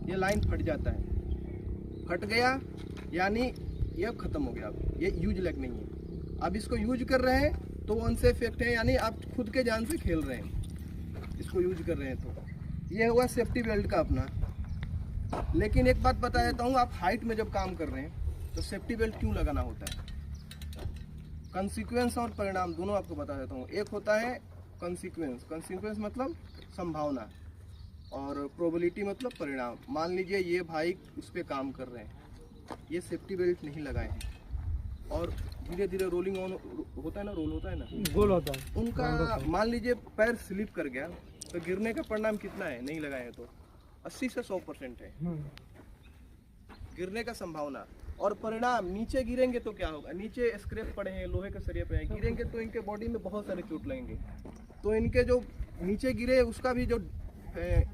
ये लाइन फट जाता है, फट गया यानी ये खत्म हो गया, अब ये यूज लायक नहीं है। अब इसको यूज कर रहे हैं तो अनसेफ इफेक्ट है, यानी आप खुद के जान से खेल रहे हैं, इसको यूज कर रहे हैं। तो ये हुआ सेफ्टी बेल्ट का अपना। लेकिन एक बात बता देता हूँ, आप हाइट में जब काम कर रहे हैं तो सेफ्टी बेल्ट क्यों लगाना होता है? कंसीक्वेंस और परिणाम दोनों आपको बता देता हूँ। एक होता है कंसीक्वेंस, कंसीक्वेंस मतलब संभावना, और प्रोबेबिलिटी मतलब परिणाम। मान लीजिए ये भाई उस पर काम कर रहे हैं, ये सेफ्टी बेल्ट नहीं लगाए हैं और धीरे धीरे रोलिंग ऑन होता है ना, रोल होता है ना, गोल होता है, उनका मान लीजिए पैर स्लिप कर गया तो गिरने का परिणाम कितना है? नहीं लगाए हैं तो 80 से 100% है गिरने का संभावना। और परिणाम नीचे गिरेंगे तो क्या होगा? नीचे स्क्रैप पड़े हैं, लोहे के सरिये पे हैं, गिरेंगे तो इनके बॉडी में बहुत सारे चोट लगेंगे। तो इनके जो नीचे गिरे उसका भी जो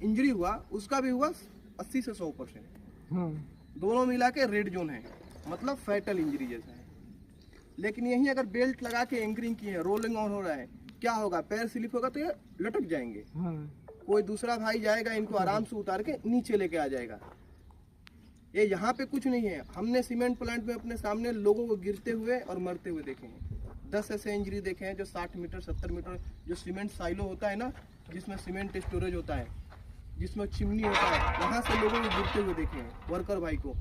इंजरी हुआ उसका भी हुआ 80 से 100%। दोनों मिला के रेड जोन है, मतलब फैटल इंजरी जैसा है। लेकिन यही अगर बेल्ट लगा के एंकरिंग की है, रोलिंग ऑन हो रहा है, क्या होगा? पैर स्लिप होगा तो ये लटक जाएंगे। कोई दूसरा भाई जाएगा, इनको आराम से उतार के नीचे लेके आ जाएगा। ये यहाँ पे कुछ नहीं है। हमने सीमेंट प्लांट में अपने सामने लोगों को गिरते हुए और मरते हुए देखे हैं। 10 ऐसे इंजरी देखे हैं जो 60 मीटर 70 मीटर जो सीमेंट साइलो होता है ना, जिसमें सीमेंट स्टोरेज होता है, जिसमें चिमनी होता है, वहाँ से लोगों को गिरते हुए देखे हैं, वर्कर भाई को।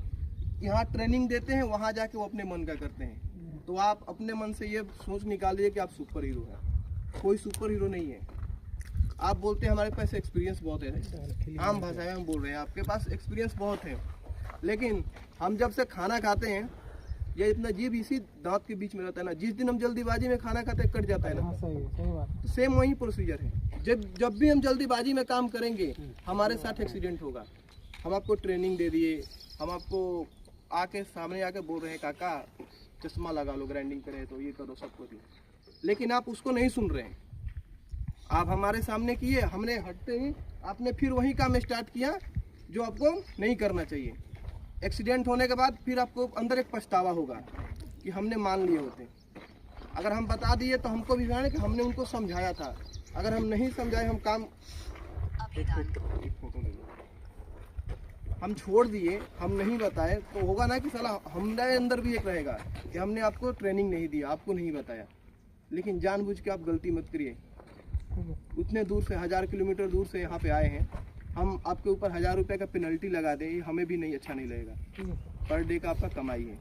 यहाँ ट्रेनिंग देते हैं, वहाँ जाके वो अपने मन का करते हैं। तो आप अपने मन से ये सोच निकालिए कि आप सुपर हीरो हैं। कोई सुपर हीरो नहीं है। आप बोलते हैं हमारे पास एक्सपीरियंस बहुत है, आम भाषा में हम बोल रहे हैं आपके पास एक्सपीरियंस बहुत है, लेकिन हम जब से खाना खाते हैं ये इतना जीभ इसी दांत के बीच में रहता है ना, जिस दिन हम जल्दीबाजी में खाना खाते कट जाता है ना, सही बात। तो सेम वही प्रोसीजर है। जब भी हम जल्दीबाजी में काम करेंगे हमारे साथ एक्सीडेंट होगा। हम आपको ट्रेनिंग दे दिए, हम आपको आके सामने आके बोल रहे हैं काका चश्मा लगा लो, ग्राइंडिंग करें तो ये करो, सब कुछ, लेकिन आप उसको नहीं सुन रहे हैं। आप हमारे सामने किए, हमने हटते ही आपने फिर वही काम स्टार्ट किया जो आपको नहीं करना चाहिए। एक्सीडेंट होने के बाद फिर आपको अंदर एक पछतावा होगा कि हमने मान लिए होते। अगर हम बता दिए तो हमको भी कि हमने उनको समझाया था। अगर हम नहीं समझाए, हम काम एक फोटो ले लो, हम छोड़ दिए, हम नहीं बताए, तो होगा ना कि साला हमारे अंदर भी एक रहेगा कि हमने आपको ट्रेनिंग नहीं दी, आपको नहीं बताया। लेकिन जानबूझ के आप गलती मत करिए। उतने दूर से 1000 किलोमीटर दूर से यहाँ पे आए हैं, हम आपके ऊपर 1000 रुपये का पेनल्टी लगा दें, ये हमें भी नहीं अच्छा नहीं लगेगा। पर डे का आपका कमाई है,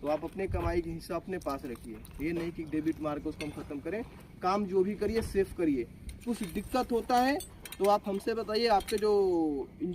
तो आप अपने कमाई के हिस्सा अपने पास रखिए। ये नहीं कि डेबिट मार के उसको हम ख़त्म करें। काम जो भी करिए सेफ करिए। कुछ दिक्कत होता है तो आप हमसे बताइए। आपके जो